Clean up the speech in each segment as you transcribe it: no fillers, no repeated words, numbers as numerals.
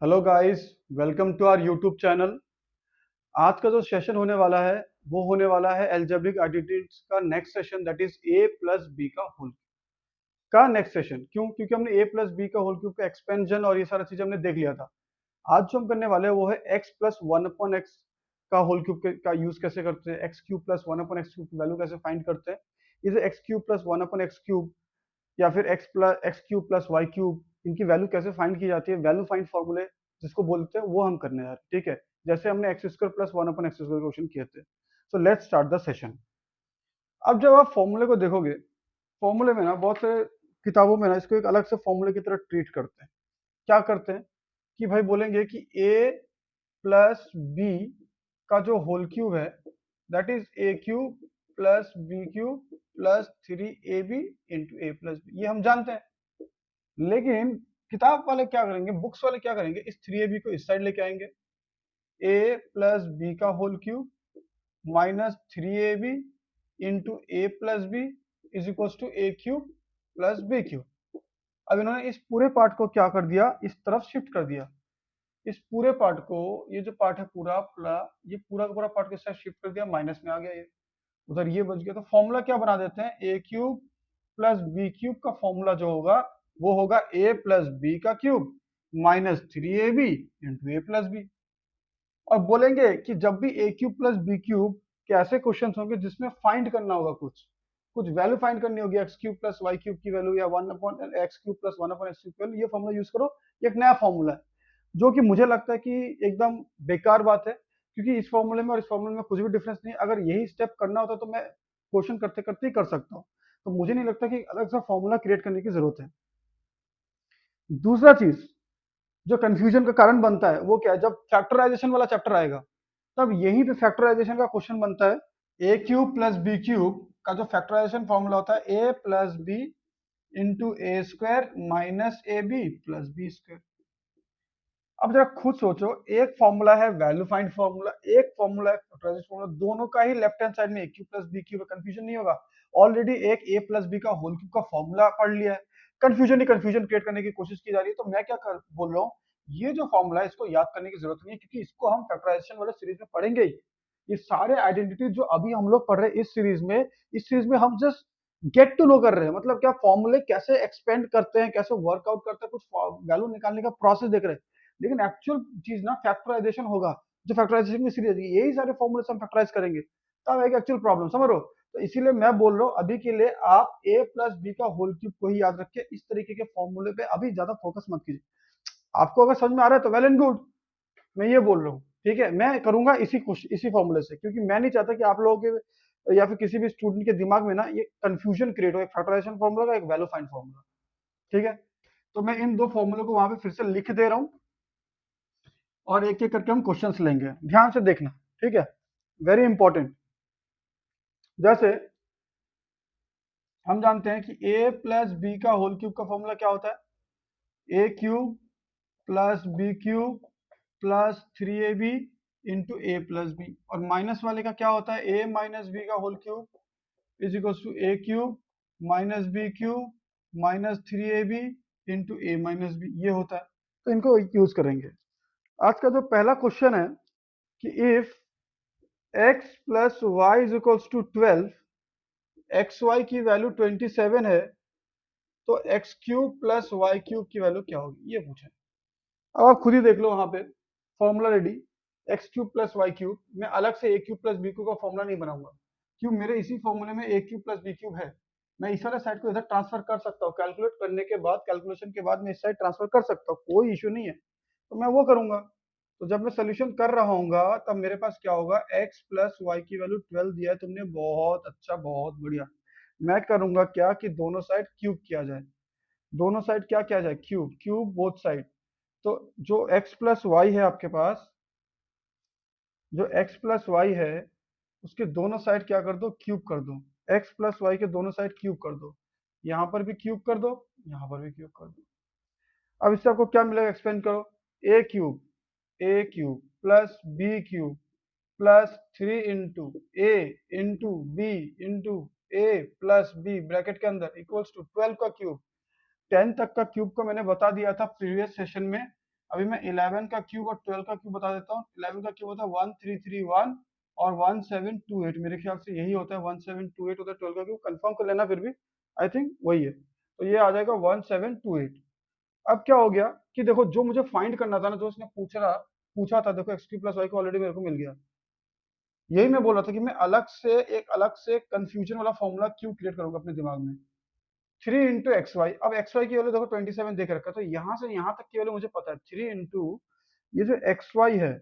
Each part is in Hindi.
Hello guys, welcome to our YouTube channel. आज का जो सेशन होने वाला है वो होने वाला है एल्जेब्रिक आइडेंटिटीज का next session, that is a plus B का होल का नेक्स्ट सेशन। क्यों? क्योंकि हमने ए प्लस बी का होल क्यूब का एक्सपेंशन और ये सारा चीज हमने देख लिया था। आज जो हम करने वाले हैं वो है x plus one upon x का होल क्यूब का यूज कैसे करते हैं, x cube plus one upon x cube की वैल्यू कैसे फाइंड करते हैं। इसे x cube plus one upon x cube या फिर x cube plus y cube, इनकी वैल्यू कैसे फाइंड की जाती है, वैल्यू फाइंड फॉर्मूले जिसको बोलते हैं वो हम करने जा रहे हैं। ठीक है, जैसे हमने x square plus one upon x square question किए थे। So let's start the session. अब जब आप फॉर्मूले को देखोगे, फॉर्मूले में ना बहुत से किताबों में ना इसको एक अलग से फॉर्मूले की तरह ट्रीट करते हैं। क्या करते हैं कि भाई बोलेंगे कि ए प्लस बी का जो होल क्यूब है that is a cube plus B cube plus three A B into A plus b, ये हम जानते हैं। लेकिन किताब वाले क्या करेंगे, बुक्स वाले क्या करेंगे, इस थ्री ए बी को इस साइड लेके आएंगे। ए प्लस बी का whole cube minus three A B into A plus b is equal to A cube plus B cube. अब इन्होंने इस पूरे पार्ट को क्या कर दिया, इस तरफ शिफ्ट कर दिया। इस पूरे पार्ट को, ये जो पार्ट है पूरा पूरा, ये पूरा का पूरा पार्ट के साथ शिफ्ट कर दिया, माइनस में आ गया, ये उधर ये बच गया। तो फॉर्मूला क्या बना देते हैं, a cube plus B cube का फॉर्मूला जो होगा वो होगा ए प्लस बी का cube minus three A B into A plus B. और बोलेंगे कि जब भी a cube plus B cube के ऐसे क्वेश्चन होंगे जिसमें फाइंड करना होगा, कुछ कुछ वैल्यू फाइंड करनी होगी, x cube plus y cube की वैल्यू या one upon x cube plus one upon x cube की वैल्यू, ये फॉर्मूला यूज करो। ये एक नया फॉर्मूला है जो कि मुझे लगता है कि एकदम बेकार बात है, क्योंकि इस फॉर्मूले में और इस फॉर्मूले में कुछ भी डिफरेंस नहीं है। अगर यही स्टेप करना होता तो मैं क्वेश्चन करते करते ही कर सकता हूँ। तो मुझे नहीं लगता कि अलग सा फॉर्मूला क्रिएट करने की जरूरत है। दूसरा चीज जो कंफ्यूजन का कारण बनता है वो क्या है, जब फैक्टराइजेशन वाला चैप्टर आएगा तब यहीं पे फैक्टराइजेशन का क्वेश्चन बनता है। ए क्यूब प्लस बी क्यूब का जो फैक्टराइजेशन फॉर्मूला होता है A plus B into A square minus A B plus B square. अब जरा खुद सोचो, एक फॉर्मूला है वैल्यू फाइंड फॉर्मूला, एक फॉर्मूला है फैक्टराइजेशन फॉर्मूला, दोनों का ही लेफ्ट हैंड साइड में ए क्यूब प्लस बी क्यूब है, कंफ्यूजन नहीं होगा। ऑलरेडी एक ए प्लस बी का होल क्यूब का फॉर्मूला पढ़ लिया है, कंफ्यूजन ही कंफ्यूजन क्रिएट करने की कोशिश की जा रही है। तो मैं क्या बोल रहा हूँ, ये जो फॉर्मूला है इसको याद करने की जरूरत नहीं है, क्योंकि इसको हम फैक्टराइजेशन वाले सीरीज में पढ़ेंगे ही। ये सारे आइडेंटिटी जो अभी हम लोग पढ़ रहे हैं इस सीरीज में हम जस्ट गेट टू नो कर रहे हैं, मतलब क्या फॉर्मूले कैसे एक्सपेंड करते हैं, कैसे वर्कआउट करते हैं, कुछ वैल्यू निकालने का प्रोसेस देख रहे हैं। लेकिन एक्चुअल चीज ना फैक्टराइजेशन होगा, जो फैक्टराइजेशन की सीरीज है यही सारे फॉर्मूले हम फैक्टराइज करेंगे, तब एक एक्चुअल प्रॉब्लम समझ रहे हो। तो इसीलिए मैं बोल रहा हूँ अभी के लिए आप ए प्लस बी का होल क्यूब को ही याद रखिए, इस तरीके के फॉर्मूले पे अभी ज्यादा फोकस मत कीजिए। आपको अगर समझ में आ रहा है तो वेल एंड गुड, मैं ये बोल रहा हूँ। ठीक है, मैं करूंगा इसी फॉर्मूले से, क्योंकि मैं नहीं चाहता कि आप लोगों के या फिर किसी भी स्टूडेंट के दिमाग में ना ये कंफ्यूजन क्रिएट हो, एक फैक्टराइजेशन फॉर्मूला का, एक वैल्यू फाइंड फॉर्मूला। ठीक है, तो मैं इन दो फॉर्मूले को वहां पे फिर से लिख दे रहा हूँ और एक एक करके हम क्वेश्चंस लेंगे, ध्यान से देखना। ठीक है, वेरी इंपॉर्टेंट। जैसे हम जानते हैं कि a प्लस बी का होल क्यूब का फॉर्मूला क्या होता है, ए cube plus B cube plus three A B into A plus B, और माइनस वाले का क्या होता है, ए माइनस बी का whole cube is equal to A cube minus B cube minus three A B into A minus B, ये होता है। तो इनको यूज करेंगे। आज का जो पहला क्वेश्चन है कि if x plus y is equals to 12, x y की वैल्यू 27 है, तो x cube plus y cube की वैल्यू क्या होगी, ये पूछा है। अब आप खुद ही देख लो वहां पे formula ready, x cube plus y cube. मैं अलग से a cube plus B cube का फॉर्मूला नहीं बनाऊंगा, क्यों, मेरे इसी फॉर्मूले में ए क्यूब प्लस बी क्यूब है। मैं इस वाले साइड को इधर ट्रांसफर कर सकता हूँ, कैलकुलेट करने के बाद, कैलकुलेशन के बाद मैं इस साइड ट्रांसफर कर सकता हूँ, कोई इश्यू नहीं है। तो मैं वो करूंगा। तो जब मैं सोल्यूशन कर रहा हूँ तब मेरे पास क्या होगा, x प्लस वाई की वैल्यू 12 दिया है तुमने, बहुत अच्छा बहुत बढ़िया। मैं करूंगा क्या कि दोनों साइड क्यूब किया जाए, दोनों साइड क्या किया जाए, क्यूब, क्यूब बोथ साइड। तो जो x प्लस वाई है आपके पास, जो x प्लस वाई है उसके दोनों साइड क्या कर दो, क्यूब कर दो। x प्लस वाई के दोनों साइड क्यूब कर दो, यहाँ पर भी क्यूब कर दो, यहाँ पर भी क्यूब कर दो। अब इससे आपको क्या मिलेगा, एक्सपेंड करो, A cube plus B cube plus three into B into A plus B bracket के अंदर इक्वल्स टू 12 का क्यूब। 10 तक का क्यूब को मैंने बता दिया था प्रीवियस सेशन में, अभी मैं 11 का क्यूब और 12 का क्यूब बता देता हूँ। 11 का क्यूब होता है 1331 और 1728, मेरे ख्याल से यही होता है, 1728 होता है 12 का क्यूब, कंफर्म कर लेना फिर भी, आई थिंक वही है। तो ये आ जाएगा 1728। अब क्या हो गया कि देखो जो मुझे फाइंड करना था ना, जो उसने पूछा था, देखो एक्स क्यू प्लस वाई को ऑलरेडी मेरे को मिल गया। यही मैं बोल रहा था कि मैं अलग से कंफ्यूजन वाला फॉर्मूला क्यों क्रिएट करूंगा अपने दिमाग में। 3 इंटू एक्स वाई, अब एक्स वाई की वैल्यू देखो 27 देख रखा है, तो यहाँ से यहाँ तक की वैल्यू मुझे पता है। 3 इंटू ये जो एक्स वाई है,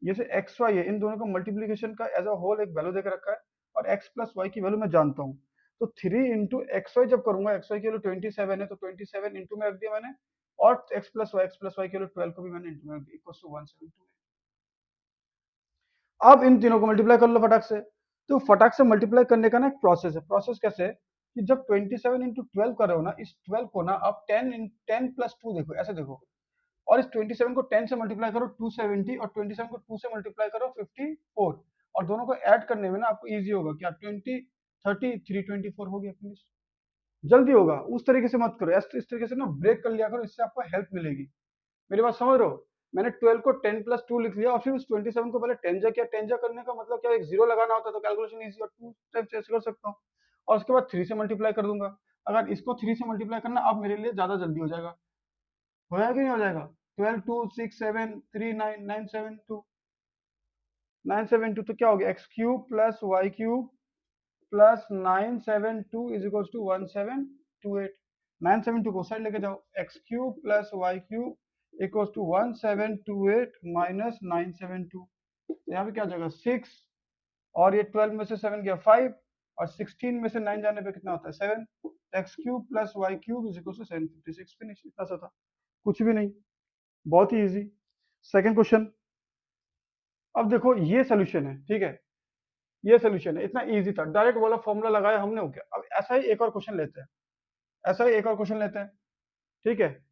ये जो एक्स वाई है, इन दोनों का मल्टीप्लीकेशन का एज अ होल एक वैल्यू देकर रखा है, और एक्स प्लस वाई की वैल्यू मैं जानता हूँ। तो 3 इंटू एक्स वाई जब करूंगा, एक्स वाई की वैल्यू 27 है, तो 27 इंटू में रख दिया मैंने, और एक्स प्लस वाई की वैल्यू 12 को भी मैंने इंटू में रख दिया, इक्वल टू 172। अब इन तीनों को मल्टीप्लाई कर लो फटाक से। तो फटाक से मल्टीप्लाई करने का ना एक प्रोसेस है। प्रोसेस कैसे है कि जब 27 इंटू 12 कर रहे हो ना, इस 12 को ना आप 10 प्लस 2 देखो, ऐसे देखो, और इस 27 को 10 से मल्टीप्लाई करो 270, और 27 को 2 से मल्टीप्लाई करो 54, और दोनों को ऐड करने में ना आपको इजी होगा क्या, 20 30 324 हो गया, फिनिश, जल्दी होगा। उस तरीके से मत करो, इस तरीके से ना ब्रेक कर लिया करो, इससे आपको हेल्प मिलेगी। मेरी बात समझ रहे हो? मैंने 12 को 10 प्लस 2 लिख लिया, और फिर उस 27 को पहले 10 जा किया। 10 जा करने का मतलब क्या, एक जीरो लगाना होता है, तो कैलकुलेशन इजी, और 2 टाइम्स ऐसे कर सकता हूँ, और उसके बाद 3 से मल्टीप्लाई कर दूंगा। अगर इसको 3 से मल्टीप्लाई करना अब मेरे लिए ज्यादा जल्दी हो जाएगा। हो जाएगा कि नहीं हो जाएगा? 12 2 6 7 3 9 972, 972, तो क्या हो गया, x cube plus y cube plus 972 is equal to 1728। 972 को साइड लेके जाओ, x cube plus y cube equal to 1728 minus 972, तो यहाँ पे क्या हो जाएगा 6, और ये 12 में से 7 गया 5, और 16 में से 9 जाने पे कितना होता है 7। X cube plus y cube is equal to 756, finish, इतना सा था, कुछ भी नहीं, बहुत ही इजी। सेकंड क्वेश्चन, अब देखो ये सोल्यूशन है, ठीक है, ये सोल्यूशन है, इतना इजी था, डायरेक्ट वाला फॉर्मूला लगाया हमने, हो गया। अब ऐसा ही एक और क्वेश्चन लेते हैं, ऐसा ही एक और क्वेश्चन लेते हैं, ठीक है,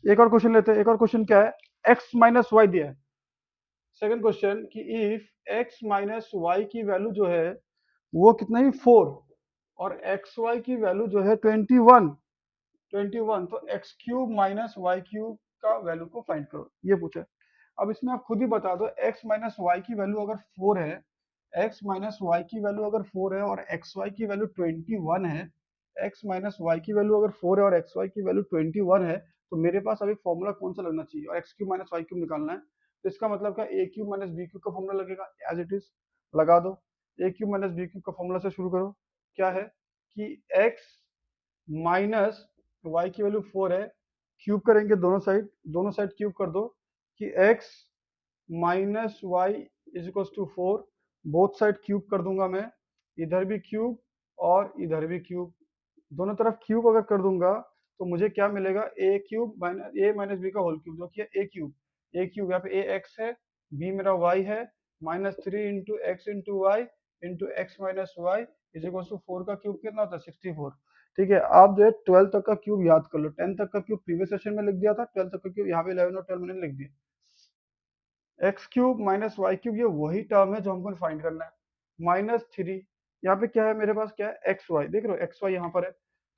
एक और क्वेश्चन लेते हैं। एक और क्वेश्चन क्या है, x माइनस वाई दिया है। सेकंड क्वेश्चन कि इफ x माइनस वाई की वैल्यू जो है वो कितना ही 4, और एक्स वाई की वैल्यू जो है 21, तो x cube minus y cube का वैल्यू को फाइंड करो, ये पूछा है। अब इसमें आप खुद ही बता दो, एक्स माइनस वाई की वैल्यू अगर 4 है, एक्स माइनस वाई की वैल्यू अगर 4 है और एक्स वाई की वैल्यू 21 है, एक्स माइनस वाई की वैल्यू अगर 4 है और एक्स वाई की वैल्यू 21 है, तो मेरे पास अभी फॉर्मूला कौन सा लगना चाहिए, और x cube minus y cube निकालना है, तो इसका मतलब क्या, a cube minus B cube का फॉर्मूला लगेगा, एज इट इज लगा दो। A cube minus B cube का फॉर्मूला से शुरू करो, क्या है कि एक्स माइनस वाई की वैल्यू 4 है, क्यूब करेंगे दोनों साइड क्यूब कर दो, कि x minus y is equal to 4, both side cube कर दूंगा मैं, इधर भी क्यूब और इधर भी क्यूब, दोनों तरफ क्यूब अगर कर दूंगा तो मुझे क्या मिलेगा, a cube minus a minus B का होल क्यूब, जो कि है ए क्यूब यहाँ पे ए एक्स है, बी मेरा वाई है, minus 3 into x into y into x minus y is equal to 4 का क्यूब कितना होता है 64। ठीक है, आप जो है 12 तक का क्यूब याद कर लो, 10 तक का क्यूब प्रीवियस सेशन में लिख दिया था, 12 तक का क्यूब यहाँ पे 11 और 12 मैंने लिख दिया। X cube minus y cube, ये वही टर्म है जो हमको फाइंड करना है, माइनस 3, यहाँ पे क्या है मेरे पास, क्या है एक्स वाई, देख रहे हो एक्स वाई यहाँ पर है,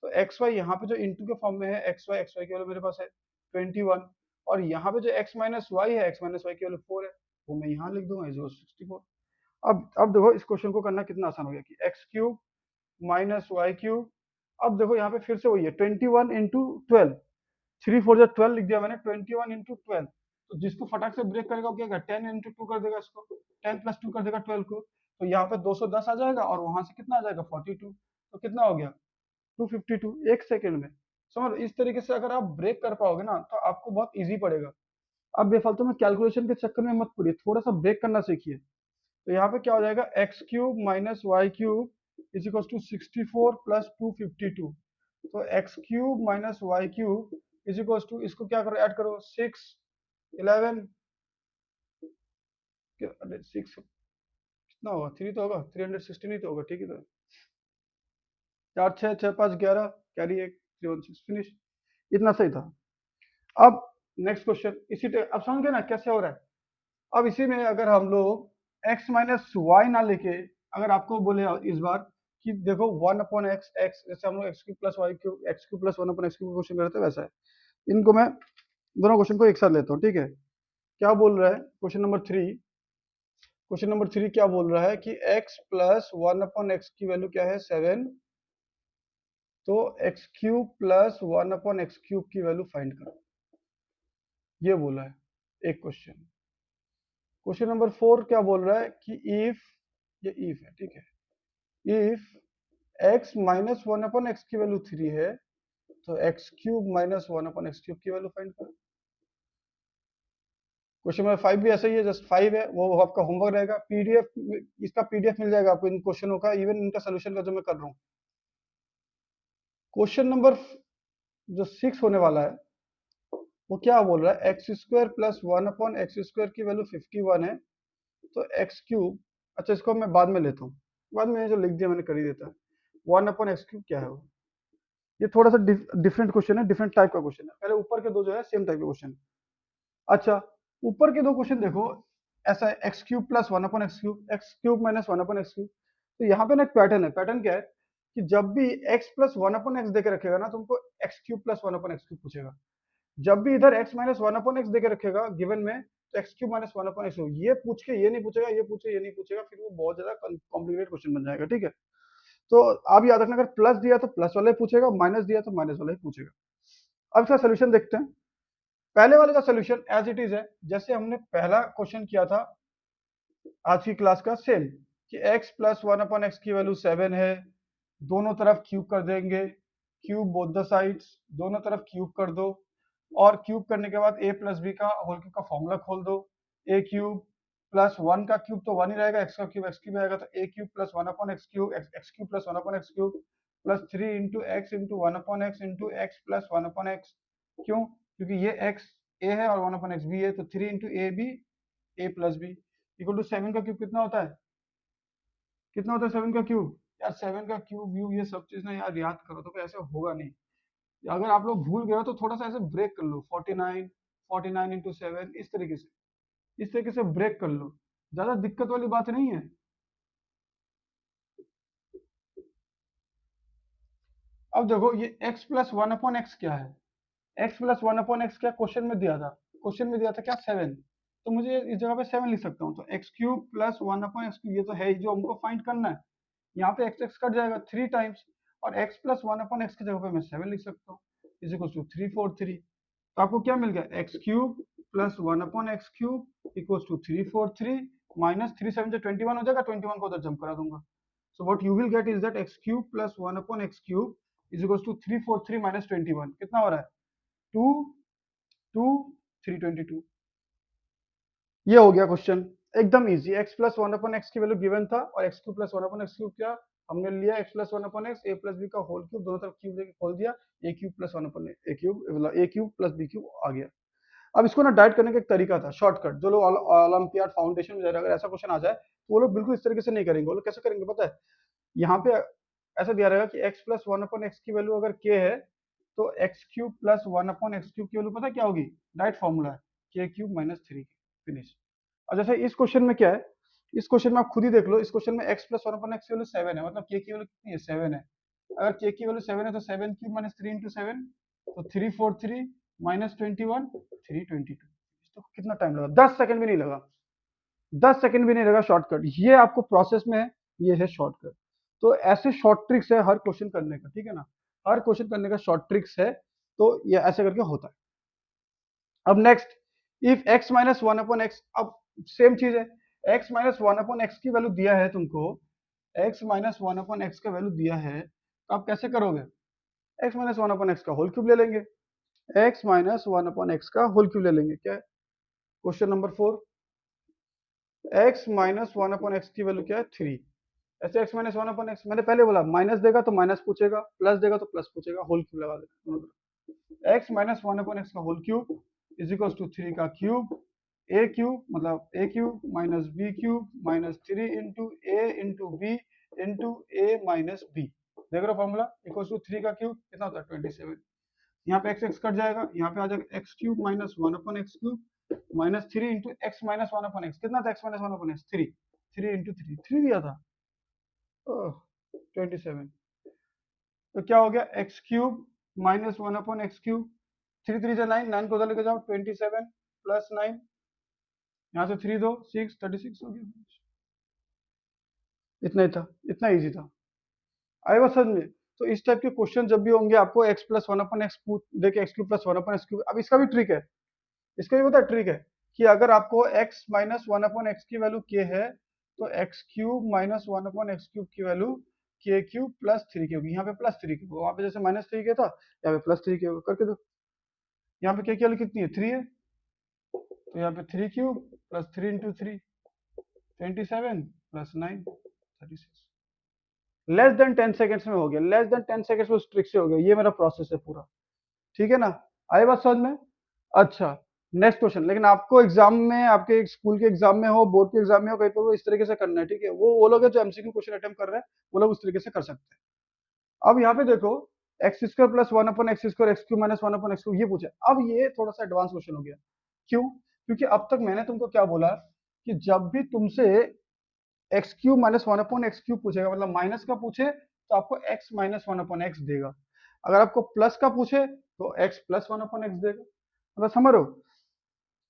तो एक्स वाई यहाँ पे जो इंटू के फॉर्म में है, एक्स वाई की वैल्यू मेरे पास है 21, और यहाँ पे जो एक्स माइनस वाई है, एक्स माइनस वाई की वैल्यू 4 है, वो मैं यहाँ लिख दूंगा इज 64। अब देखो इस क्वेश्चन को करना कितना आसान हो गया, कि x cube minus y cube, अब देखो यहाँ पे फिर से वही है 21 इंटू 12, 3 4 जा 12 लिख दिया मैंने, 21 इंटू 12, तो जिसको फटाक से ब्रेक करेगा वो क्या करेगा, 10 इंटू 2 कर देगा, इसको 10 प्लस 2 कर देगा 12 को, तो यहाँ पे 210 आ जाएगा, और वहां से कितना आ जाएगा 42, तो कितना हो गया 252, एक सेकेंड में। समझ लो, इस तरीके से अगर आप ब्रेक कर पाओगे ना, तो आपको बहुत इजी पड़ेगा। अब बेफालतू में कैलकुलेशन के चक्कर में मत पड़िए, थोड़ा सा ब्रेक करना सीखिए। तो यहाँ पे क्या हो जाएगा, x cube minus y cube is equal to 64 plus 252, तो x cube minus y cube is equal to, इसको क्या करो, ऐड करो 6 11, 6 कितना होगा, 3 तो होगा, 316 ही तो होगा, ठीक है, तो 4 6 6 5 11, कैरी 1 316, फिनिश, इतना सही था। अब नेक्स्ट क्वेश्चन, अब समझ गए ना कैसे हो रहा है। अब इसी में अगर हम लोग x माइनस वाई ना लेके, अगर आपको बोले इस बार कि देखो 1 अपॉन एक्स, एक्स जैसे हम लोग x cube plus y cube, x cube plus 1 upon x cube question करते हैं, वैसा है, इनको मैं दोनों क्वेश्चन को एक साथ लेता हूँ, ठीक है। क्या बोल रहा है क्वेश्चन नंबर थ्री क्या बोल रहा है कि x plus one upon x की वैल्यू क्या है 7, तो x cube plus one upon x cube की वैल्यू फाइंड करो, ये बोला है एक क्वेश्चन। क्वेश्चन नंबर फोर क्या बोल रहा है कि इफ, ये इफ है, ठीक है, if x minus one upon x की वैल्यू थ्री है, तो x cube minus one upon x cube की वैल्यू फाइंड करो। क्वेश्चन नंबर फाइव भी ऐसा ही है, जस्ट फाइव है, वो आपका होमवर्क रहेगा, पीडीएफ, इसका पीडीएफ मिल जाएगा आपको इन क्वेश्चनों का, इवन इनका सोल्यूशन का जो मैं कर रहा हूँ। क्वेश्चन नंबर जो सिक्स होने वाला है वो क्या बोल रहा है, x square plus one upon x square की वैल्यू 51 है, तो एक्स क्यूब, अच्छा इसको मैं बाद में लेता हूँ, बाद में जो लिख दिया मैंने कर ही देता है। वन अपॉन एक्स क्यूब क्या है वो, ये थोड़ा सा डिफरेंट क्वेश्चन है, डिफरेंट टाइप का क्वेश्चन है। पहले ऊपर के दो जो है सेम टाइप के क्वेश्चन। अच्छा, ऊपर के दो क्वेश्चन देखो, ऐसा है x cube plus one upon x cube minus one upon x cube. तो यहाँ पे ना एक पैटर्न है, पैटर्न क्या है कि जब भी x plus one upon x देके रखेगा ना, तुमको x cube plus one upon x cube पूछेगा। जब भी इधर x minus one upon x देके रखेगा गिवन में, तो x cube minus one upon x, ये पूछ के ये नहीं पूछेगा, ये पूछे ये नहीं पूछेगा, फिर वो बहुत ज्यादा कॉम्प्लिकेटेड क्वेश्चन बन जाएगा, ठीक है। तो आप याद रखना, अगर प्लस दिया तो प्लस वाला ही पूछेगा, माइनस दिया तो माइनस वाला ही पूछेगा। अब इसका सोल्यूशन देखते हैं। पहले वाले का सोल्यूशन एज इट इज है, जैसे हमने पहला क्वेश्चन किया था आज की क्लास का, सेम, कि x plus one upon x की वैल्यू 7 है, दोनों तरफ क्यूब कर देंगे, क्यूब बोथ द साइड्स, दोनों तरफ क्यूब कर दो, और क्यूब करने के बाद a प्लस बी का होल क्यूब का फॉर्मूला खोल दो। a क्यूब प्लस वन का क्यूब तो वन ही रहेगा, x का क्यूब एक्स क्यूब आएगा, तो a cube plus one upon x cube, x cube plus one upon x cube, plus three into x into one upon x into x plus one upon x. क्यों? क्योंकि ये x a है और वन अपॉन एक्स b है, तो three into a b, a plus b equal to seven का क्यूब कितना होता है, कितना होता है सेवन का क्यूब? यार सेवन का क्यूब व्यू ये सब चीज ना यार याद करो, तो ऐसे होगा नहीं। अगर आप लोग भूल गए हो तो थोड़ा सा ऐसे ब्रेक कर लो, 49, 49 इंटू सेवन, इस तरीके से, इस तरीके से ब्रेक कर लो, ज्यादा दिक्कत वाली बात नहीं है। अब देखो ये x plus one upon x क्या है, x plus one upon x क्या क्वेश्चन में दिया था, क्वेश्चन में दिया था क्या 7, तो मुझे इस जगह पे 7 लिख सकता हूँ, तो x cube plus one upon x cube, ये तो है ही जो हमको फाइंड करना है। यहाँ पे एक्स एक्स कट जाएगा थ्री टाइम्स, और x plus one upon x की जगह पे मैं 7 लिख सकता हूँ, इज इक्वल टू 343। तो आपको क्या मिल गया, x cube plus one upon x cube equal to 343, minus three seven से 21 हो जाएगा, 21 को उधर जंप करा दूंगा। So what you will get is that x cube plus one upon x cube is equal to 343 minus 21, कितना हो रहा है, 2 2 322। ये हो गया क्वेश्चन, एकदम easy. X plus one upon x की वैल्यू गिवन था, और x cube plus one upon x cube क्या हमने लिया, x plus one upon x, a plus B का होल क्यूब, दोनों तरफ क्यूब लेके खोल दिया, a cube plus one upon a cube, मतलब a cube plus B cube आ गया। अब इसको ना डाइट करने का एक तरीका था, शॉर्टकट, जो लोग ओलंपियाड फाउंडेशन में अगर ऐसा क्वेश्चन आ जाए तो वो लोग बिल्कुल इस तरीके से नहीं करेंगे। वो लोग कैसे करेंगे पता है, यहाँ पे ऐसा दिया रहेगा कि x plus one upon x की वैल्यू अगर k है, तो x cube plus one upon x cube की वैल्यू पता है क्या होगी, डाइट फॉर्मूला है k cube minus three, finish. और जैसे इस क्वेश्चन में क्या है, इस क्वेश्चन में आप खुद ही देख लो, इस क्वेश्चन में x plus one upon x की वैल्यू 7 है, मतलब k की वैल्यू कितनी है, 7 है। अगर k की वैल्यू 7 है तो 7 cube minus three into seven, तो 343 माइनस 21, 322। तो कितना टाइम लगा, 10 सेकंड भी नहीं लगा, 10 सेकंड भी नहीं लगा, शॉर्टकट ये आपको प्रोसेस में है, ये है शॉर्टकट। तो ऐसे शॉर्ट ट्रिक्स है हर क्वेश्चन करने का, ठीक है ना, हर क्वेश्चन करने का शॉर्ट ट्रिक्स है, तो ये ऐसे करके होता है। अब next, if x minus one upon x, अब सेम चीज है, x minus one upon x की वैल्यू दिया है तुमको, x minus one upon x का वैल्यू दिया है, तो आप कैसे करोगे, x minus one upon x का होल क्यूब ले लेंगे, x minus one upon x का होल क्यूब ले लेंगे, क्या है question number four, x minus one upon x की वैल्यू क्या है, थ्री। ऐसे x minus one upon x, मैंने पहले बोला माइनस देगा तो माइनस पूछेगा, प्लस देगा तो प्लस पूछेगा, होल क्यूब लगा देना। x minus one upon x का whole cube is equal to three का क्यूब, ए क्यूब मतलब a cube minus B cube minus three into a into B into A minus b, देख रहे हो फॉर्मूला, इक्वल टू थ्री का क्यूब कितना होता है 27। यहाँ पे एक्स एक्स कट जाएगा, यहाँ पे आ जाएगा x cube minus one upon x cube minus three into x minus one upon x, कितना था x minus one upon x, three, three into three, three दिया था, 27। तो क्या हो गया, x cube minus one upon x cube, 3 3 जा 9, 9 को उधर लेके जाओ, 27 प्लस 9, यहाँ से 3 दो 6, 36 हो गया। इतना ही था, इतना इजी था। आए बात समझ में? तो इस टाइप के क्वेश्चन जब भी होंगे आपको x plus one upon x देखे x cube plus one upon x cube. अब इसका भी ट्रिक है, इसका भी पता है ट्रिक है कि अगर आपको x minus one upon x की वैल्यू k है तो x cube minus one upon x cube की वैल्यू के क्यूब प्लस थ्री की होगी। यहाँ पे प्लस थ्री की, वहां पे जैसे माइनस थ्री के था, यहाँ पे प्लस थ्री के होगा। करके दो, यहाँ पे के की वैल्यू कितनी है, थ्री है, तो यहाँ पे three cube plus three into three, 27 plus 9, 36। Less than 10 seconds में हो गया, लेस देन 10 सेकंड्स में उस ट्रिक से हो गया। ये मेरा प्रोसेस है पूरा, ठीक है ना? आई बात समझ में? अच्छा, नेक्स्ट क्वेश्चन। लेकिन आपको एग्जाम में, आपके स्कूल के एग्जाम में हो, बोर्ड के एग्जाम में हो, कहीं पर वो इस तरीके से करना है, ठीक है? वो लोग हैं जो एमसीक्यू क्वेश्चन अटेम्प्ट कर रहे हैं, वो लोग उस तरीके से कर सकते हैं। अब यहाँ पे देखो, x square plus one upon x square x Q minus one upon x Q, ये पूछा। अब ये थोड़ा सा एडवांस क्वेश्चन हो गया। क्यों? क्योंकि अब तक मैंने तुमको क्या बोला कि जब भी तुमसे x cube minus one upon x cube पूछेगा, मतलब माइनस का पूछे तो आपको x minus one upon x देगा। अगर आपको प्लस का पूछे तो x plus one upon x देगा। मतलब समझ रहे हो?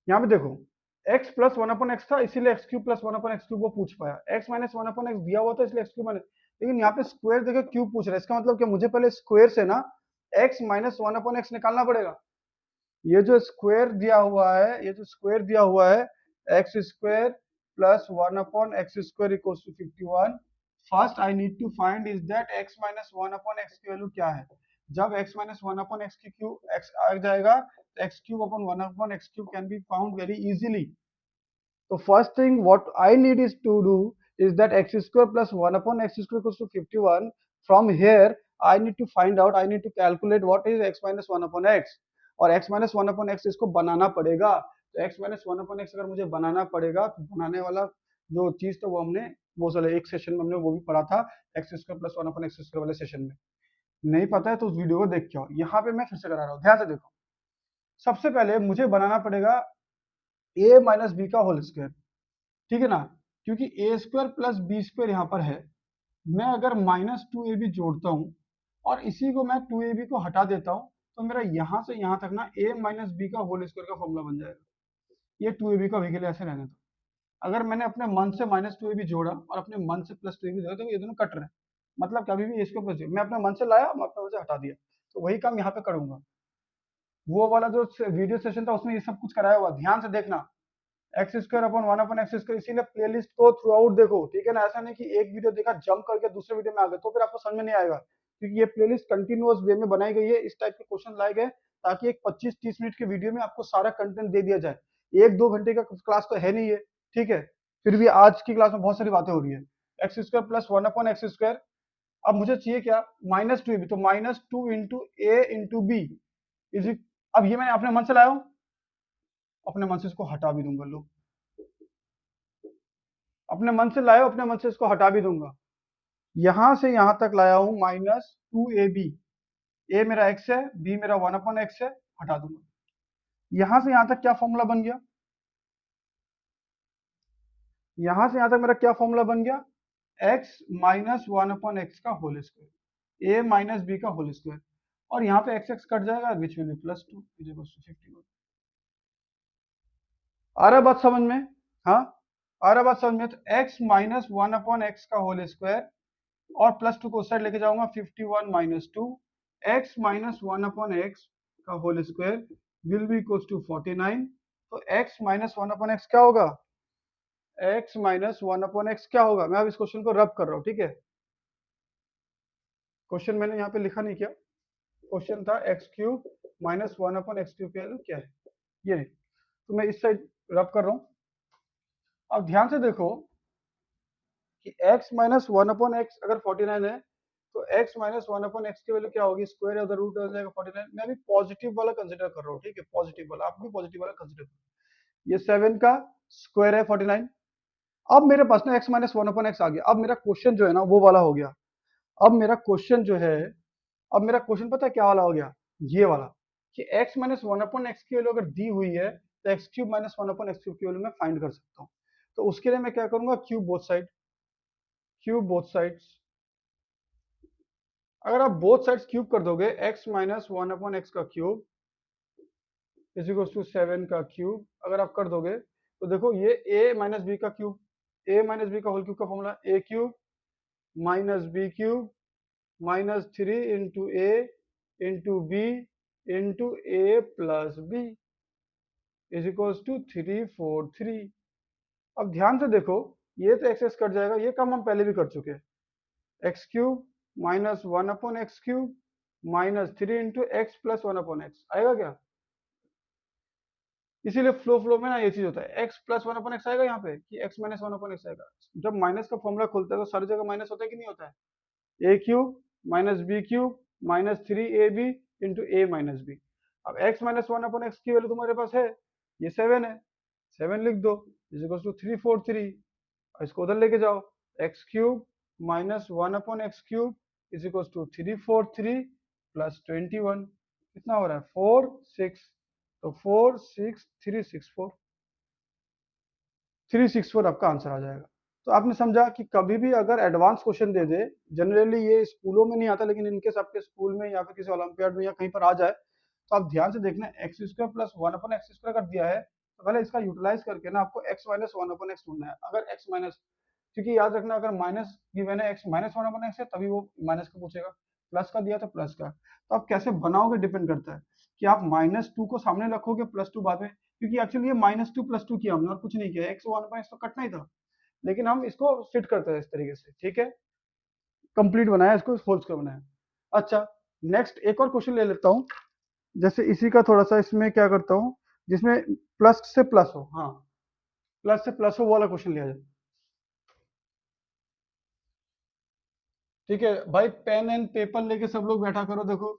यहाँ पे देखो, x plus one upon x था, इसीलिए x cube plus one upon x cube वो पूछ पाया। X minus one upon x दिया हुआ था, इसलिए एक्स क्यूब माइनस। लेकिन यहाँ पे स्क्वायर देकर क्यूब पूछ रहा है, इसका मतलब कि मुझे पहले स्क्वायर से ना x minus one upon x निकालना पड़ेगा। ये जो स्क्वायर दिया हुआ है, ये जो स्क्वायर दिया हुआ है, x square plus one upon x square equals to 51। First I need to find is that x minus one upon x की वैल्यू क्या है। जब x minus one upon x की क्यूब एक्स आ जाएगा तो x cube upon one upon x cube can be found very easily. So first thing what I need is to do is that x square plus 1 upon x square equals to 51. From here I need to find out, I need to calculate what is x minus 1 upon x, और x minus 1 upon x इसको बनाना पड़ेगा। तो x minus 1 upon x अगर मुझे बनाना पड़ेगा तो बनाने वाला जो चीज तो वो हमने वो चले एक सेशन में हमने वो भी पढ़ा था, x square plus one upon x square वाले सेशन में। नहीं पता है तो उस वीडियो को देख के आओ। यहाँ पे मैं फिर से करा रहा हूँ, ध्यान से देखो। सबसे पहले मुझे बनाना पड़ेगा a माइनस बी का होल स्क्वायर, ठीक है ना? क्योंकि ए स्क्वायर प्लस बी स्क्वायर यहाँ पर है, मैं अगर माइनस टू ए बी जोड़ता हूँ और इसी को मैं टू ए बी को हटा देता हूँ तो मेरा यहाँ से यहाँ तक ना ए माइनस बी का होल स्क्वायर का फॉर्मूला बन जाएगा। ये टू ए बी का अभी के लिए ऐसे रहने दो। अगर मैंने अपने मन से माइनस टू ए बी जोड़ा और अपने मन से प्लस टू ए बी जोड़ा तो ये दोनों कट रहे हैं, मतलब कभी भी इसको प्लस, मैं अपने मन से लाया, मैं अपने मन से हटा दिया, तो वही काम यहाँ पे करूंगा। वो वाला जो वीडियो सेशन था उसमें ये सब कुछ कराया हुआ, ध्यान से देखना। X square upon one upon x square, इसीलिए प्लेलिस्ट को थ्रू आउट देखो, ठीक है ना? ऐसा नहीं कि एक वीडियो देखा जंप करके दूसरे वीडियो में आ गए तो फिर आपको समझ में नहीं आएगा, क्योंकि ये प्लेलिस्ट कंटिन्यूअस वे में बनाई गई है। इस टाइप के क्वेश्चन लाए गए ताकि एक 25-30 मिनट के वीडियो में आपको सारा कंटेंट दे दिया जाए। एक दो घंटे का क्लास तो है नहीं है, ठीक है? फिर भी आज की क्लास में बहुत सारी बातें हो रही है। X square plus one upon x square, अब मुझे चाहिए क्या, माइनस टू ए बी, तो minus two into a into b is, अब ये मैंने अपने मन से लाया हूं, अपने मन से इसको हटा भी दूंगा। लो, अपने मन से लाया, अपने मन से इसको हटा भी दूंगा। यहां से यहां तक लाया हूं माइनस टू ए बी, ए मेरा एक्स है, बी मेरा वन अपॉन एक्स है, हटा दूंगा। यहां से यहां तक क्या फॉर्मूला बन गया, यहां से यहां तक मेरा क्या फॉर्मूला बन गया, x minus one upon x का whole square, a minus B का होल स्क्वायर, और यहाँ पे एक्स एक्स कट जाएगा, which will be plus two is equal to 51। आ रहा बात समझ में? हाँ, आ रहा बात समझ में? तो x minus one upon x का होल स्क्वायर और प्लस टू को उस साइड लेके जाऊंगा, 51 minus two, x minus one upon x का whole square will be equal to 49। तो x minus one upon x क्या होगा, x minus one upon x क्या होगा? मैं अब इस क्वेश्चन को रब कर रहा हूँ, ठीक है? क्वेश्चन मैंने यहाँ पे लिखा नहीं किया, क्वेश्चन था x cube minus one upon x cube की वैल्यू क्या है, ये नहीं, तो मैं इस साइड रब कर रहा हूँ। अब ध्यान से देखो कि x minus one upon x अगर 49 है तो x minus one upon x की वैल्यू क्या होगी, स्क्वायर है उधर रूट हो जाएगा 49। मैं भी पॉजिटिव वाला कंसीडर कर रहा हूँ, ठीक है? पॉजिटिव वाला, आप भी पॉजिटिव वाला कंसीडर करो। ये 7 का स्क्वायर है 49। अब मेरे पास ना x minus one upon x आ गया। अब मेरा क्वेश्चन जो है ना वो वाला हो गया। अब मेरा क्वेश्चन जो है, अब मेरा क्वेश्चन पता है क्या वाला हो गया, ये वाला, कि x minus one upon x की वैल्यू अगर दी हुई है तो x cube minus one upon x cube की वैल्यू मैं फाइंड कर सकता हूँ। तो उसके लिए मैं क्या करूंगा, cube both side, cube both sides. अगर आप बोथ साइड्स क्यूब कर दोगे, x minus one upon x का क्यूब इज इक्वल टू 7 का क्यूब। अगर आप कर दोगे तो देखो ये a माइनस बी का क्यूब, a माइनस बी का होल क्यूब का formula a cube minus B cube minus 3 into a into B into A plus b is equal to 343। अब ध्यान से देखो, ये तो एक्स एक्स कट जाएगा, ये काम हम पहले भी कर चुके हैं। X cube minus 1 upon x cube minus 3 into x plus 1 upon x आएगा क्या? इसीलिए फ्लो फ्लो में ना ये चीज होता है, एक्स प्लस 1 अपॉन एक्स आएगा यहाँ पे कि एक्स माइनस 1 अपॉन एक्स आएगा। जब माइनस का फॉर्मूला खुलता है तो सारी जगह माइनस होता है कि नहीं होता है? ए cube minus B cube minus 3ab into ए माइनस बी। अब एक्स माइनस 1 अपॉन एक्स की वैल्यू तुम्हारे पास है, ये 7 है, 7 लिख दो इज इक्वल टू 343। इसको उधर लेके जाओ, x cube minus 1 upon x cube is equal to 343 plus 21। कितना हो रहा है? 4 6। तो 4 6 364, 364 आपका आंसर आ जाएगा। तो आपने समझा कि कभी भी अगर एडवांस क्वेश्चन दे दे, जनरली ये स्कूलों में नहीं आता, लेकिन इनकेस आपके स्कूल में या फिर किसी ओलंपियाड में या कहीं पर आ जाए तो आप ध्यान से देखना, x square plus 1 upon x square कर दिया है तो पहले इसका यूटिलाइज करके ना आपको एक्स माइनस 1 अपॉन एक्स ढूंढना है। अगर एक्स माइनस, क्योंकि याद रखना अगर माइनस गिवन है, एक्स माइनस 1 अपॉन एक्स है तभी वो माइनस का पूछेगा, प्लस का दिया तो प्लस का। तो आप कैसे बनाओगे डिपेंड करता है कि आप -2 को सामने रखोगे, +2 बाद में, क्योंकि एक्चुअली ये -2 + 2 किया हमने और कुछ नहीं किया, एक्स 1/x तो कटना ही था, लेकिन हम इसको फिट करते हैं इस तरीके से, ठीक है, कंप्लीट बनाया इसको, होल स्क्वायर बनाया। अच्छा, नेक्स्ट एक और क्वेश्चन ले लेता हूँ, जैसे इसी का थोड़ा सा इसमें क्या करता हूँ, जिसमें प्लस से प्लस हो, हाँ प्लस से प्लस हो वो वाला क्वेश्चन लिया जाए। ठीक है भाई, पेन एंड पेपर लेके सब लोग बैठा करो। देखो,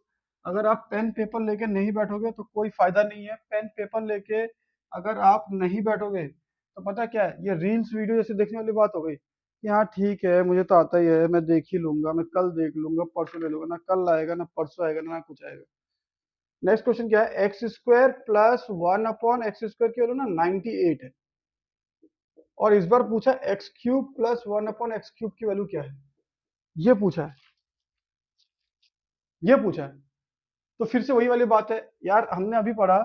अगर आप पेन पेपर लेके नहीं बैठोगे तो कोई फायदा नहीं है। पेन पेपर लेके अगर आप नहीं बैठोगे तो पता क्या है, ये रील्स वीडियो जैसे देखने वाली बात हो गई कि हाँ ठीक है मुझे तो आता ही है, मैं देख ही लूंगा, मैं कल देख लूंगा, परसों ले लूंगा, ना कल आएगा ना परसों आएगा ना कुछ आएगा। नेक्स्ट क्वेश्चन क्या है, x square plus 1 upon x square की वैल्यू ना 98 है, और इस बार पूछा x cube plus 1 upon x cube की वैल्यू क्या है, ये पूछा है, ये पूछा है। तो फिर से वही वाली बात है यार, हमने अभी पढ़ा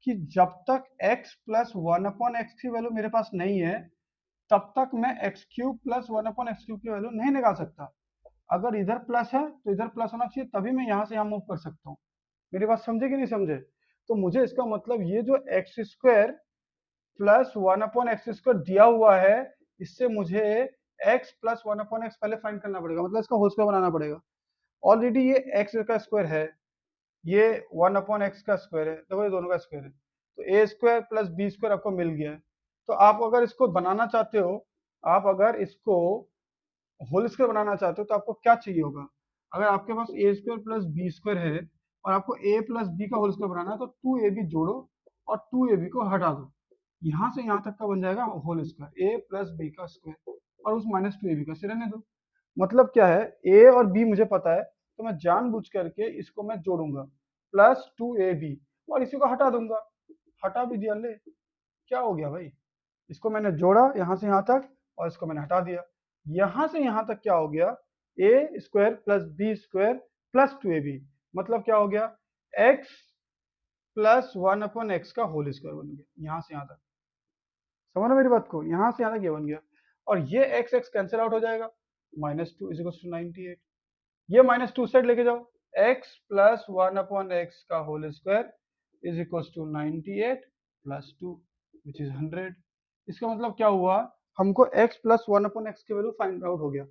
कि जब तक x प्लस 1 अपॉन एक्स की वैल्यू मेरे पास नहीं है तब तक मैं x cube plus 1 upon x cube की वैल्यू नहीं निकाल सकता। अगर इधर प्लस है तो इधर प्लस होना चाहिए, तभी मैं यहां से यहां मूव कर सकता हूँ। मेरी बात समझे कि नहीं समझे? तो मुझे इसका मतलब ये जो x square plus 1 upon x square दिया हुआ है, इससे मुझे x प्लस 1 अपॉन एक्स पहले फाइंड करना पड़ेगा, मतलब इसका होल स्क्वायर बनाना पड़ेगा। ऑलरेडी ये एक्स का स्क्वायर है, ये 1 अपॉन एक्स का स्क्वायर है, देखो ये दोनों का स्क्वायर है, तो ए स्क्वायर प्लस बी स्क्वायर आपको मिल गया है। तो आप अगर इसको बनाना चाहते हो, आप अगर इसको होल स्क्वायर बनाना चाहते हो तो आपको क्या चाहिए होगा, अगर आपके पास ए स्क्वायर प्लस बी स्क्वायर है और आपको ए प्लस बी का होल स्क्वायर बनाना है तो 2ab जोड़ो और 2ab को हटा दो, यहाँ से यहाँ तक का बन जाएगा होल स्क्वायर, ए प्लस बी का स्क्वायर, और उस -2ab का सिरे रहने दो। मतलब क्या है, ए और बी मुझे पता है तो मैं जानबूझ करके इसको मैं जोड़ूंगा +2ab और इसी को हटा दूंगा, हटा भी दिया, ले क्या हो गया भाई, इसको मैंने जोड़ा यहाँ से यहाँ तक और इसको मैंने हटा दिया, यहाँ से यहाँ तक क्या हो गया, a square plus B square plus 2ab, मतलब क्या हो गया, x प्लस 1 अपॉन एक्स का होल स्क्वायर बन गया, यहाँ से यहाँ तक समझ लो मेरी बात को, यहाँ से यहाँ तक ये बन गया, और ये x x कैंसिल आउट हो जाएगा, -2 इज इक्वल टू 98, ये -2 साइड लेके जाओ, x प्लस 1 अपॉन एक्स का whole square is equal to 98 plus 2 which is 100। इसका मतलब क्या हुआ, हमको x प्लस 1 अपॉन एक्स की वैल्यू फाइंड आउट हो गया,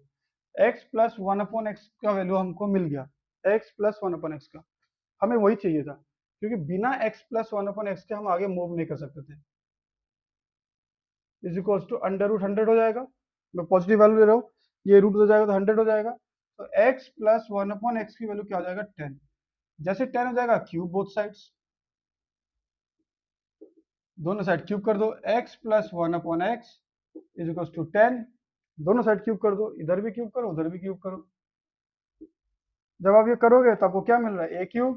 x प्लस 1 अपॉन एक्स का वैल्यू हमको मिल गया, x प्लस 1 अपॉन एक्स का, हमें वही चाहिए था, क्योंकि बिना x प्लस 1 अपॉन एक्स के हम आगे मूव नहीं कर सकते थे। Is equal to under root 100 हो जाएगा, मैं पॉजिटिव वैल्यू ले रहा हूँ, ये रूट हो जाएगा तो 100 हो जाएगा, तो x प्लस 1 अपॉन एक्स की वैल्यू क्या हो जाएगा, 10। जैसे 10 हो जाएगा क्यूब बोथ साइड्स, दोनों साइड क्यूब कर दो, x plus 1 upon x is equal to 10, दोनों साइड क्यूब कर दो, इधर भी क्यूब करो उधर भी क्यूब करो। जब आप ये करोगे तो आपको क्या मिल रहा है, ए cube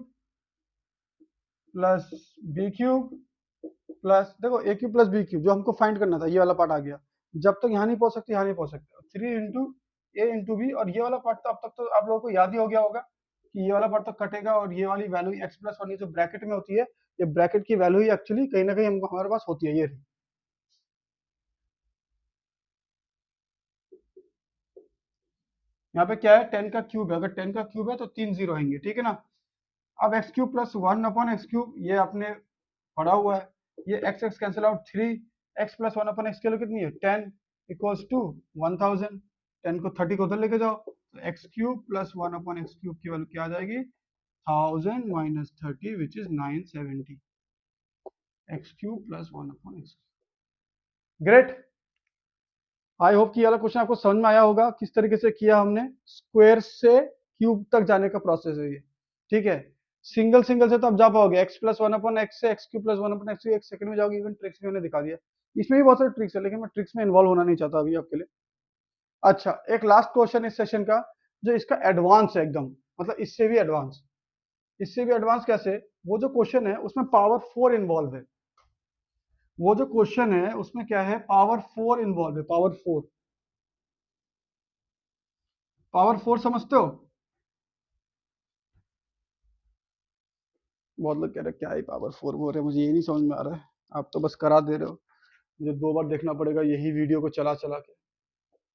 plus B cube plus, देखो a cube plus B cube जो हमको फाइंड करना था, ये वाला पार्ट आ गया, जब तक यहाँ नहीं पहुंच सकते यहाँ नहीं पहुंच सकते, 3 इंटू ए इंटू बी, और ये वाला पार्ट तो अब तक तो आप लोगों को याद ही हो गया होगा कि ये वाला पार्ट तो कटेगा और ये वाली वैल्यू x प्लस 1 जो ब्रैकेट में होती है ये ब्रैकेट की वैल्यू ही एक्चुअली कहीं ना कहीं हमको हमारे पास होती है, ये रही। यहाँ पे क्या है, 10 का क्यूब है, अगर 10 का क्यूब है तो 3 जीरो आएंगे, ठीक है ना। अब एक्स क्यूब प्लस 1/x³ ये आपने पढ़ा हुआ है, ये x x cancel out, 3 x plus 1/x की वैल्यू कितनी है 10 इक्वल्स टू 1000। 10 को 30 को उधर लेके जाओ, तो x³ प्लस 1/x³ की वैल्यू क्या आ जाएगी 1000 minus 30 which is 970। x³ plus 1/x। Great. I hope कि ये वाला क्वेश्चन आपको समझ में आया होगा, किस तरीके से किया हमने, स्क्वायर से क्यूब तक जाने का प्रोसेस है ये, ठीक है। सिंगल सिंगल से तो आप जा पाओगे, एक्स प्लस 1/x से x³ प्लस 1/x एक सेकंड में जाओगे, इवन ट्रिक्स में मैंने दिखा दिया। इसमें भी बहुत सारे ट्रिक्स है, लेकिन मैं ट्रिक्स में इन्वॉल्व होना नहीं चाहता अभी आपके लिए। अच्छा, एक लास्ट क्वेश्चन इस सेशन का, जो इसका एडवांस है एकदम, मतलब इससे भी एडवांस। इससे भी एडवांस कैसे, वो जो क्वेश्चन है उसमें पावर 4 इन्वॉल्व है। वो जो क्वेश्चन है उसमें क्या है, पावर 4 इन्वॉल्व है, पावर 4। पावर 4 समझते हो? बहुत लोग कह रहे हैं क्या ही पावर 4 बोल रहे हैं, मुझे ये नहीं समझ में आ रहा है। आप तो बस करा दे रहे हो, मुझे 2 बार देखना पड़ेगा यही वीडियो को चला चला के।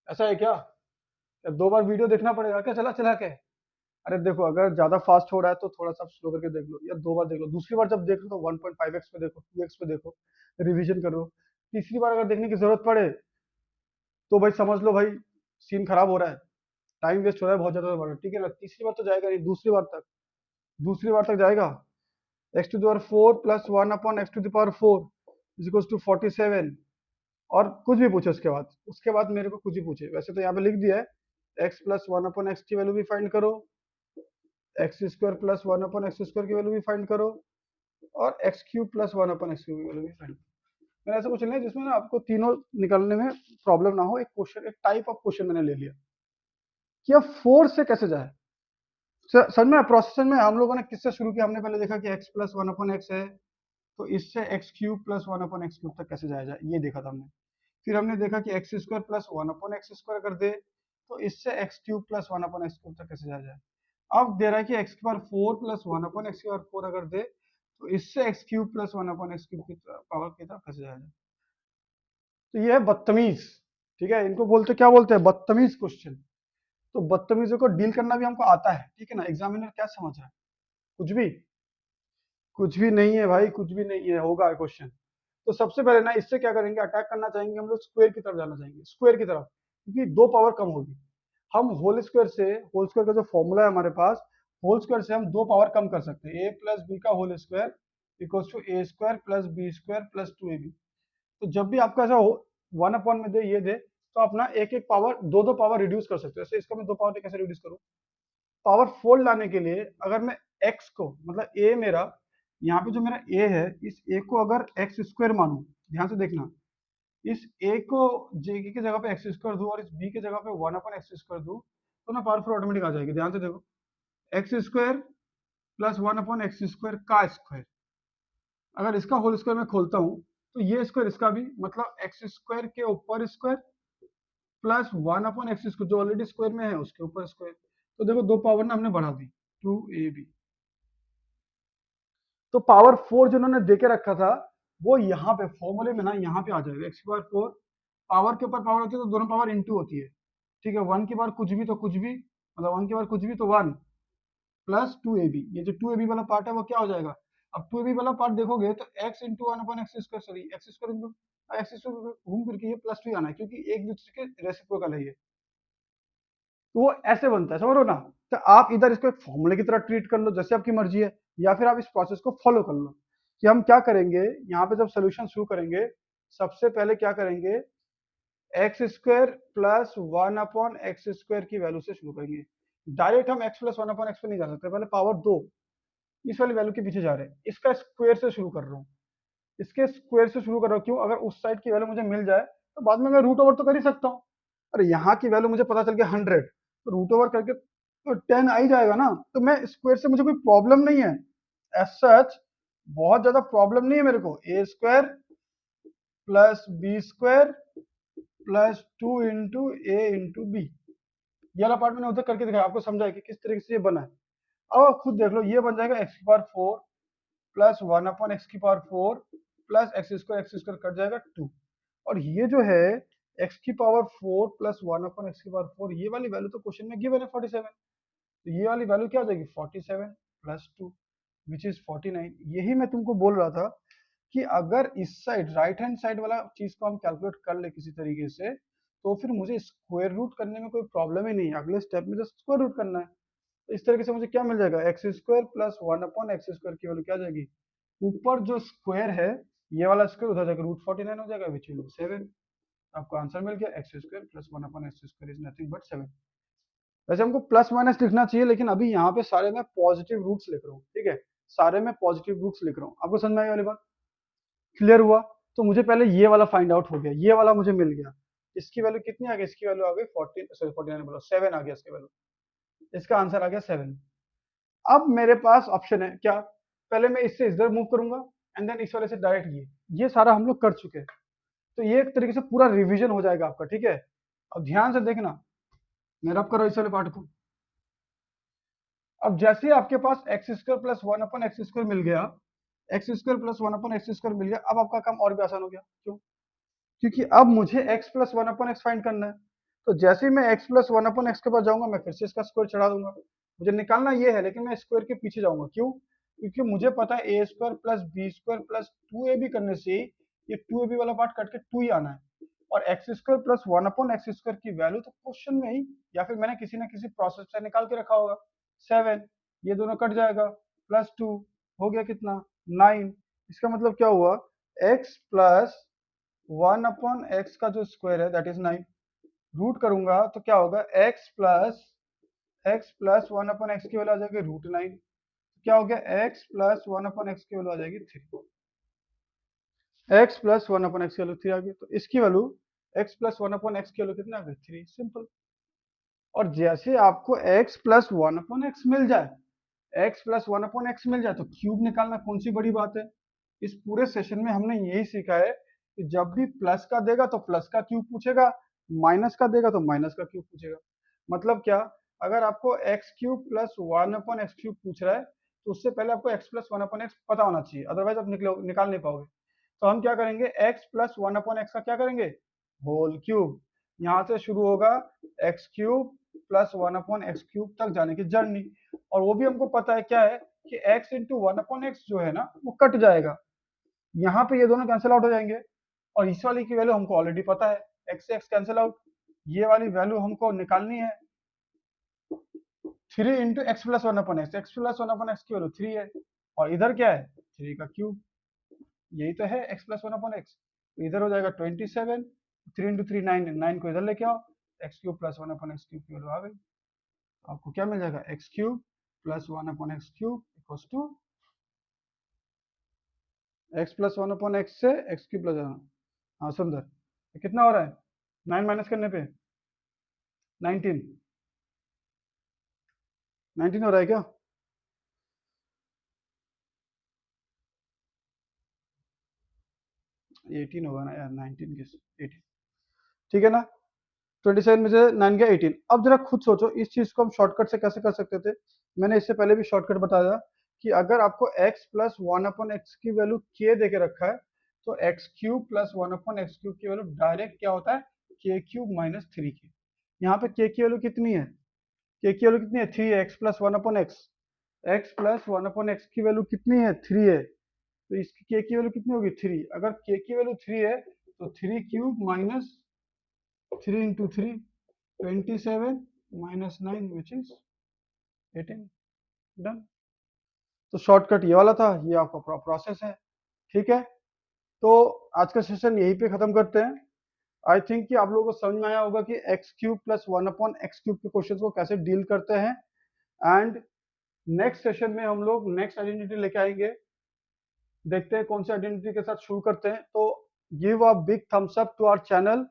ऐसा है क्या? क्या 2 बार वीडियो देखना पड़ेगा क्या चला चला के? अरे देखो, अगर ज्यादा फास्ट हो रहा है तो थोड़ा सा स्लो करके देख लो, या 2 बार देख लो, दूसरी बार जब देख लो तो 1.5x पे देखो, 2x पे देखो, रिवीजन करो। तीसरी बार अगर देखने की जरूरत पड़े तो भाई समझ लो भाई सीन खराब हो रहा है, टाइम वेस्ट हो रहा है बहुत ज्यादा बड़ा, ठीक है ना। तीसरी बार तो जाएगा नहीं, दूसरी बार तक जाएगा। x⁴ plus 1/x⁴ is equal to 47। और कुछ भी पूछे उसके बाद मेरे को कुछ भी पूछे, वैसे तो यहाँ पे लिख दिया है x प्लस 1/x की वैल्यू भी फाइंड करो, x² प्लस 1/x² की वैल्यू भी फाइंड करो, और x³ प्लस 1/x³ की वैल्यू भी फाइंड करो। मैंने ऐसा कुछ नहीं जिसमें ना आपको तीनों निकालने में प्रॉब्लम ना हो, एक क्वेश्चन, एक टाइप ऑफ क्वेश्चन मैंने ले लिया कि अब 4 से कैसे जाए। समझ में प्रोसेस में हम लोगों ने किससे शुरू किया, हमने पहले देखा कि x प्लस 1/x है, तो इससे x³ प्लस 1/x³ तक कैसे जाया जाए ये देखा था हमने। फिर हमने देखा कि x² प्लस 1/x² कर दे तो इससे x³ प्लस 1/x³ तक कैसे जाया जाए। अब दे रहा है कि x⁴ प्लस 1/x⁴ अगर दे तो इससे x³ प्लस 1/x³ की पावर की तरफ कैसे जाया जाए। तो ये है बदतमीज, ठीक है, इनको बोलते क्या बोलते हैं, बदतमीज क्वेश्चन। तो बदतमीजों को डील करना भी हमको आता है, ठीक है ना। एग्जामिनर क्या समझ रहा है, कुछ भी, कुछ भी नहीं है भाई, कुछ भी नहीं है, होगा क्वेश्चन। तो सबसे पहले ना इससे क्या करेंगे, अटैक करना चाहेंगे हम लोग, स्क्वायर की तरफ जाना चाहेंगे, स्क्वायर की तरफ, क्योंकि 2 पावर कम होगी। हम होल स्क्वायर का जो फॉर्मूला है हमारे पास, होल स्क्वायर से हम 2 पावर कम कर सकते हैं, a प्लस बी का whole square equals to a² plus b² plus 2ab। तो जब भी आपको ऐसा हो 1 में दे, ये दे, तो अपना एक एक पावर, दो पावर रिड्यूस कर सकते हो। जैसे इसका मैं 2 पावर कैसे रिड्यूस करूँ, पावर 4 लाने के लिए अगर मैं x को, मतलब a मेरा, यहाँ पे जो मेरा a है, इस a को अगर x² मानूं, ध्यान से देखना, इस a को j की जगह पे x² दूं और इस b की जगह पे 1/x² दूं, तो ना पावर 4 ऑटोमेटिक आ जाएगी। ध्यान से देखो, x² प्लस 1/x² का स्क्वायर, अगर इसका होल स्क्वायर मैं खोलता हूँ तो ये स्क्वायर इसका भी, मतलब x² के ऊपर स्क्वायर प्लस 1/x² जो ऑलरेडी स्क्वायर में है उसके ऊपर स्क्वायर। तो देखो 2 पावर ना हमने बढ़ा दी, 2ab। तो पावर 4 जो उन्होंने देके रखा था वो यहाँ पे फॉर्मूले में ना यहाँ पे आ जाएगा, x⁴ पावर के ऊपर पावर होती है तो दोनों पावर इंटू होती है, ठीक है। 1 की बार कुछ भी तो कुछ भी, मतलब 1 की बार कुछ भी तो 1 प्लस 2ab, ये जो 2ab वाला पार्ट है वो क्या हो जाएगा। अब 2ab वाला पार्ट देखोगे तो x into 1/x², sorry x² into x² घूम फिर के ये प्लस 2 आना है, क्योंकि एक दूसरे के रेसिप्रोकल है ये। तो वो ऐसे बनता है, समझ रहे हो ना। तो आप इधर इसको एक फॉर्मूले की तरह ट्रीट कर लो जैसे आपकी मर्जी है, या फिर आप इस प्रोसेस को फॉलो कर लो कि हम क्या करेंगे यहाँ पे जब सोल्यूशन शुरू करेंगे, सबसे पहले क्या करेंगे, x² प्लस 1/x² की वैल्यू से शुरू करेंगे। डायरेक्ट हम x प्लस 1/x पे नहीं जा सकते, पहले पावर 2 इस वाली वैल्यू के पीछे जा रहे हैं, इसका स्क्वायर से शुरू कर रहा हूँ, इसके स्क्वायर से शुरू कर रहा हूँ। क्यों, अगर उस साइड की वैल्यू मुझे मिल जाए तो बाद में मैं रूट ओवर तो कर ही सकता हूँ। अरे यहाँ की वैल्यू मुझे पता चल गया 100, तो रूट ओवर करके तो 10 आ ही जाएगा ना, तो मैं स्क्वायर से मुझे कोई प्रॉब्लम नहीं है एज सच, बहुत ज्यादा प्रॉब्लम नहीं है मेरे को। a² plus b² plus 2 into a into b, ये वाला पार्ट मैंने उधर करके दिखाया आपको, समझा है कि किस तरीके से ये बना है। अब आप खुद देख लो, ये बन जाएगा x⁴ plus 1/x⁴ plus x² cut जाएगा 2। और ये जो है x⁴ प्लस 1/x⁴, ये वाली वैल्यू तो क्वेश्चन में गिवन है 47। तो ये वाली वैल्यू क्या हो जाएगी 47 प्लस 2 विच इज 49। यही मैं तुमको बोल रहा था कि अगर इस साइड राइट हैंड साइड वाला चीज को हम कैलकुलेट कर ले किसी तरीके से, तो फिर मुझे स्क्वायर रूट करने में कोई प्रॉब्लम ही नहीं है। अगले स्टेप में जस्ट स्क्वायर रूट करना है। तो इस तरीके से मुझे क्या मिल जाएगा x² प्लस 1/x² की वैल्यू क्या आ जाएगी, ऊपर जो स्क्वायर है ये वाला स्क्वायर उधर जाकर √49 हो जाएगा विच विल बी 7। आपको आंसर मिल गया x² plus 1/x² is nothing but 7। वैसे हमको प्लस माइनस लिखना चाहिए, लेकिन अभी यहाँ पे सारे मैं पॉजिटिव रूट्स लिख रहा हूँ, ठीक है, सारे में पॉजिटिव रूट्स लिख रहा हूँ। आपको समझ में आई वाली बात, क्लियर हुआ? तो मुझे पहले ये वाला फाइंड आउट हो गया, ये वाला मुझे मिल गया। इसकी वैल्यू कितनी आ गई, इसकी वैल्यू आ गई 49 बोलो 7 आ गया इसकी वैल्यू। इसका आंसर आ गया 7। अब मेरे पास ऑप्शन है क्या, पहले मैं इससे इधर मूव करूंगा एंड देन इस वाले से डायरेक्ट ये सारा हम लोग कर चुके हैं। तो ये एक तरीके से पूरा रिवीजन हो जाएगा आपका, ठीक है। अब ध्यान से देखना, मैं रब करो इस वाले पार्ट को। अब जैसे आपके पास x² प्लस 1/x² मिल गया, x² प्लस 1/x² मिल गया, अब आपका काम और भी आसान हो गया। क्यों? क्योंकि अब मुझे x प्लस 1/x फाइंड करना है। तो जैसे ही मैं x प्लस 1/x के पास जाऊंगा, मैं फिर से इसका स्क्वायर चढ़ा दूंगा। मुझे निकालना ये है, लेकिन मैं स्क्वायर के पीछे जाऊंगा। क्यों? क्योंकि मुझे पता है a² plus b² plus 2ab करने से ये 2ab वाला पार्ट कट के 2 ही आना है। और x² प्लस 1/x² की वैल्यू तो क्वेश्चन में ही या फिर मैंने किसी ना किसी प्रोसेस से निकाल के रखा होगा 7। ये दोनों कट जाएगा, प्लस 2 हो गया कितना 9। इसका मतलब क्या हुआ, x प्लस 1/x का जो स्क्वायर है दैट इज 9। रूट करूंगा तो क्या होगा, x प्लस 1/x की वैल्यू आ जाएगी √9। क्या हो गया, x प्लस 1/x की वैल्यू आ जाएगी 3। x प्लस 1/x की वैल्यू 3 आ गई। तो इसकी वैल्यू x प्लस 1/x की वैल्यू कितना आ गई 3, सिंपल। और जैसे आपको x प्लस 1/x मिल जाए, x प्लस 1/x मिल जाए तो क्यूब निकालना कौन सी बड़ी बात है। इस पूरे सेशन में हमने यही सीखा है कि जब भी प्लस का देगा तो प्लस का क्यूब पूछेगा, माइनस का देगा तो माइनस का क्यूब पूछेगा। मतलब क्या, अगर आपको x³ प्लस 1/x³ पूछ रहा है तो उससे पहले आपको x प्लस 1/x पता होना चाहिए, अदरवाइज आप निकाल नहीं पाओगे। तो हम क्या करेंगे, x प्लस 1/x का क्या करेंगे, होल क्यूब। यहाँ से शुरू होगा x³ प्लस 1/x³ तक जाने की जर्नी। और वो भी हमको पता है क्या है कि x इंटू 1/x जो है ना वो कट जाएगा, यहाँ पे ये दोनों कैंसिल आउट हो जाएंगे। और इस वाली की वैल्यू हमको ऑलरेडी पता है, x से x कैंसिल आउट, ये वाली वैल्यू हमको निकालनी है 3 into x plus 1/x। X plus 1/x की वैल्यू 3 है, और इधर क्या है 3 का क्यूब, यही तो है x प्लस 1/x। तो इधर हो जाएगा 27, 3 इंटू 3 9, 9 को इधर लेके आओ, x³ प्लस 1/x³ की वैल्यू आ गई। आपको क्या मिल जाएगा, x³ plus 1/x³ equals to x plus 1/x से x³ प्लस, हाँ सुंदर, कितना हो रहा है 9 माइनस करने पे 19, 19 हो रहा है क्या, एटीन होगा ना यार, 19 के 18, ठीक है ना। 27 में से 9 गया 18। अब जरा खुद सोचो इस चीज को हम शॉर्टकट से कैसे कर सकते थे। मैंने इससे पहले भी शॉर्टकट बताया कि अगर आपको x प्लस 1/x की वैल्यू k दे के रखा है, तो x³ प्लस 1/x³ की वैल्यू डायरेक्ट क्या होता है, k³ माइनस 3k। यहाँ पे k की वैल्यू कितनी है, k की वैल्यू कितनी है 3 है, x plus 1/x, x plus 1/x की वैल्यू कितनी है 3 है, तो इसकी k की वैल्यू कितनी होगी 3। अगर k की वैल्यू 3 है तो 3³ minus 3 into 3 27 minus 9 which is 18, done. तो शॉर्टकट ये वाला था, ये आपका प्रोसेस है, ठीक है। तो आज का सेशन यहीं पे खत्म करते हैं। आई थिंक कि आप लोगों को समझ में आया होगा कि x³ प्लस 1/x³ के क्वेश्चन को कैसे डील करते हैं। एंड नेक्स्ट सेशन में हम लोग नेक्स्ट आइडेंटिटी लेके आएंगे, देखते हैं कौन सी आइडेंटिटी के साथ शुरू करते हैं। तो give a big thumbs up to our channel